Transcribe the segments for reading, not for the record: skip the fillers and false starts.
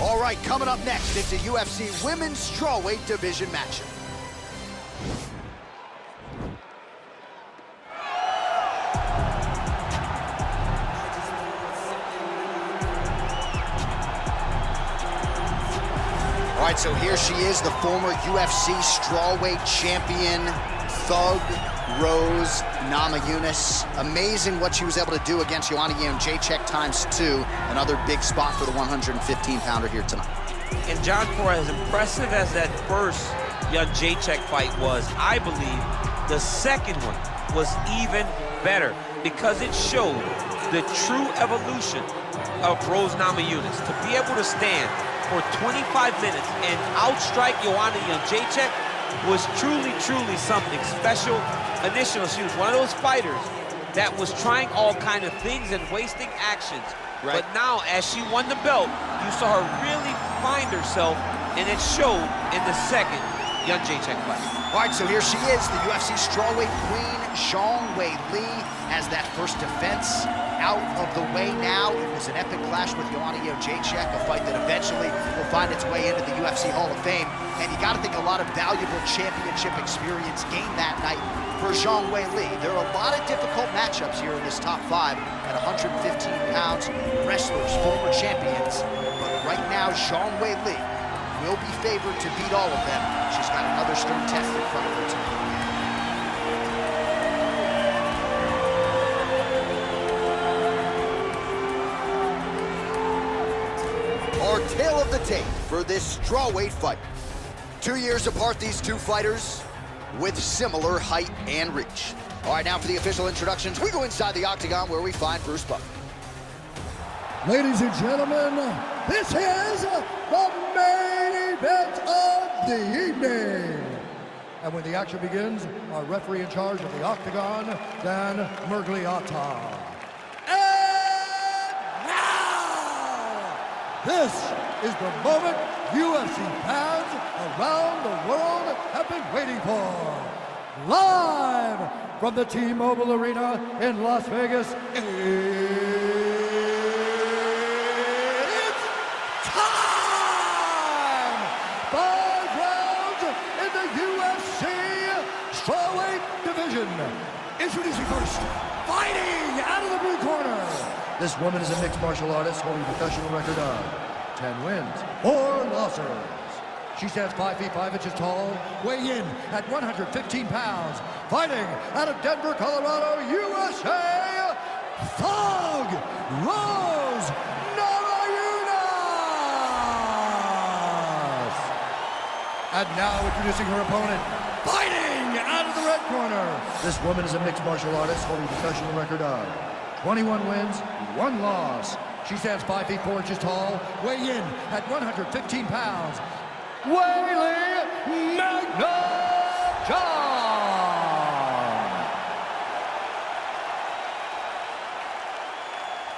All right, coming up next, it's a UFC Women's Strawweight Division matchup. All right, so here she is, the former UFC Strawweight champion, Thug Rose Namajunas. Amazing what she was able to do against Joanna Jędrzejczyk ×2. Another big spot for the 115-pounder here tonight. And John, for as impressive as that first Jędrzejczyk fight was, I believe the second one was even better because it showed the true evolution of Rose Namajunas. To be able to stand for 25 minutes and outstrike Joanna Jędrzejczyk was truly, truly something special. Initially, she was one of those fighters that was trying all kind of things and wasting actions. Right. But now, as she won the belt, you saw her really find herself, and it showed in the second Jędrzejczyk fight. All right, so here she is, the UFC Strawweight Queen, Weili, has that first defense out of the way now. It was an epic clash with Joanna Jędrzejczyk, a fight that eventually will find its way into the UFC Hall of Fame. And you got to think a lot of valuable championship experience gained that night for Weili. There are a lot of difficult matchups here in this top 5 at 115 pounds, wrestlers, former champions. But right now, Weili will be favored to beat all of them. She's got another stern test in front of her tonight. Our tale of the tape for this strawweight fight. 2 years apart, these two fighters with similar height and reach. All right, now for the official introductions, we go inside the octagon where we find Bruce Buffer. Ladies and gentlemen, this is the main event of the evening. And when the action begins, our referee in charge of the octagon, Dan Mergliata. And now, this is the moment UFC fans around the world have been waiting for. Live from the T-Mobile Arena in Las Vegas, introducing first, fighting out of the blue corner. This woman is a mixed martial artist holding a professional record of 10 wins, 4 losses. She stands 5 feet 5 inches tall, weighing in at 115 pounds, fighting out of Denver, Colorado, USA, Thug Rose Namajunas. And now introducing her opponent, fighting out of the red corner. This woman is a mixed martial artist holding a professional record of 21 wins, 1 loss. She stands 5 feet 4 inches tall, weighing in at 115 pounds. Weili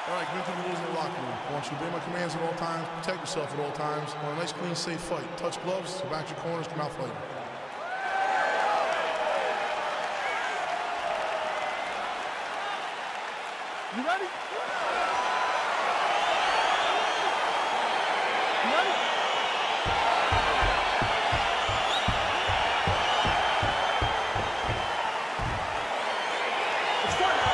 All right, good to the rules in the locker room. I want you to obey my commands at all times, protect yourself at all times. I want a nice, clean, safe fight. Touch gloves, back your corners, come out fighting. You ready? You ready?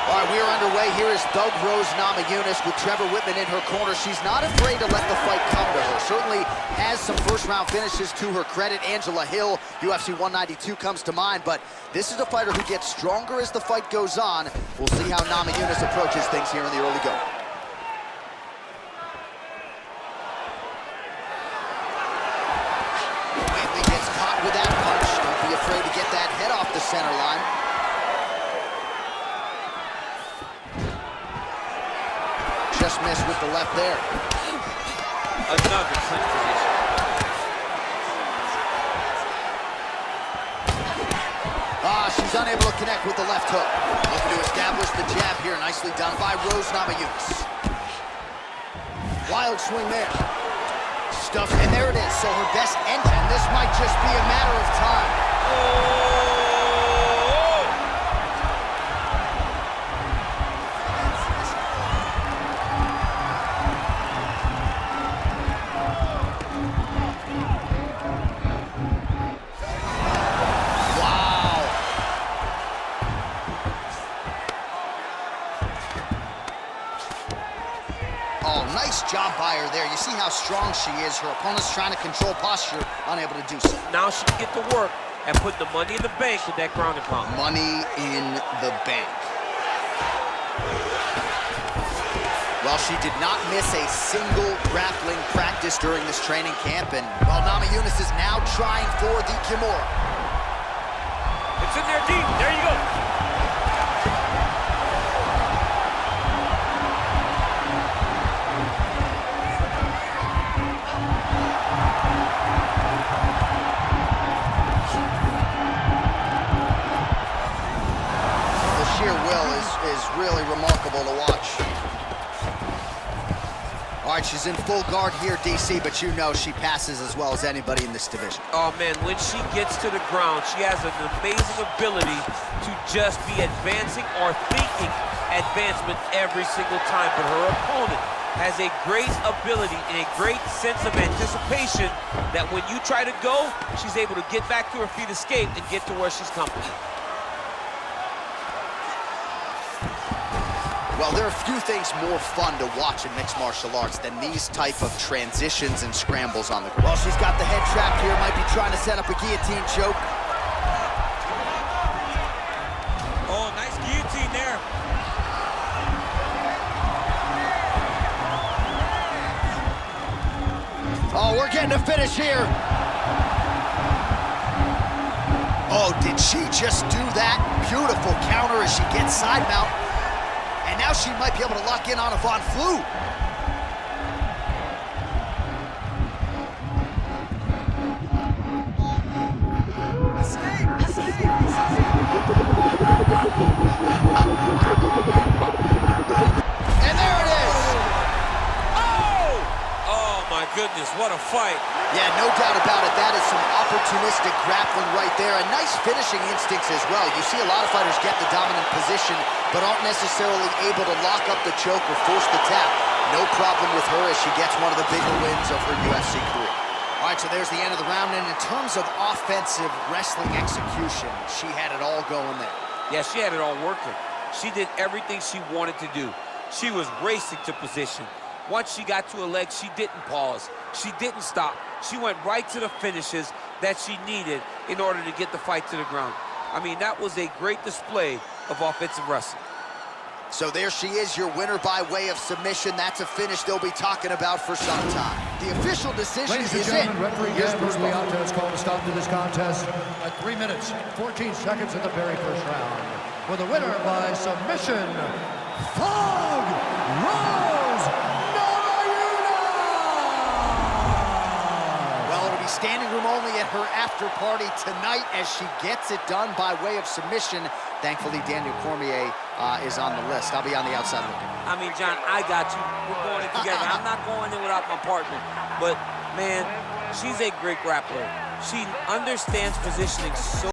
All right, we are underway. Here is Thug Rose Namajunas with Trevor Whitman in her corner. She's not afraid to let the fight come to her. Certainly has some first-round finishes to her credit. Angela Hill, UFC 192 comes to mind, but this is a fighter who gets stronger as the fight goes on. We'll see how Namajunas approaches things here in the early going. Whitman gets caught with that punch. Don't be afraid to get that head off the center line. Just missed with the left there. Another clinch position. She's unable to connect with the left hook. Looking to establish the jab here. Nicely done by Rose Namajunas. Wild swing there. Stuff, and there it is. So her best engine. This might just be a matter of time. counter there. You see how strong she is. Her opponent's trying to control posture, unable to do so. Now she can get to work and put the money in the bank with that ground and pound. Money in the bank. Well, she did not miss a single grappling practice during this training camp, and, well, Namajunas is now trying for the Kimura. It's in there deep. There you go. The sheer will is really remarkable to watch. All right, she's in full guard here, DC, but you know she passes as well as anybody in this division. Oh, man, when she gets to the ground, she has an amazing ability to just be advancing or thinking advancement every single time. But her opponent has a great ability and a great sense of anticipation that when you try to go, she's able to get back to her feet, escape, and get to where she's coming. Well, there are a few things more fun to watch in mixed martial arts than these type of transitions and scrambles on the ground. Well, she's got the head trapped here, might be trying to set up a guillotine choke. Oh, nice guillotine there. Oh, we're getting a finish here. Oh, did she just do that? Beautiful counter as she gets side mount. And now she might be able to lock in on a Von Flue. And there it is. Oh, my goodness, what a fight. Yeah, no doubt about it. That is some opportunistic grappling right there. And nice finishing instincts as well. You see a lot of fighters get the dominant position, but aren't necessarily able to lock up the choke or force the tap. No problem with her as she gets one of the bigger wins of her UFC career. All right, so there's the end of the round. And in terms of offensive wrestling execution, she had it all going there. Yeah, she had it all working. She did everything she wanted to do. She was racing to position. Once she got to her legs, she didn't pause. She didn't stop. She went right to the finishes that she needed in order to get the fight to the ground. I mean, that was a great display of offensive wrestling. So there she is, your winner by way of submission. That's a finish they'll be talking about for some time. The official decision Ladies and is gentlemen, in. referee Here's Gambler Bruce Buffer. Leonta has called a stop to this contest at 3 minutes, 14 seconds in the very first round. For the winner by submission, Thug Rose Namajunas! Well, it'll be standing room only at her after party tonight as she gets it done by way of submission. Thankfully, Daniel Cormier is on the list. I'll be on the outside looking. I mean, John, I got you. We're going in together. I'm not going in without my partner. But, man, she's a great grappler. She understands positioning so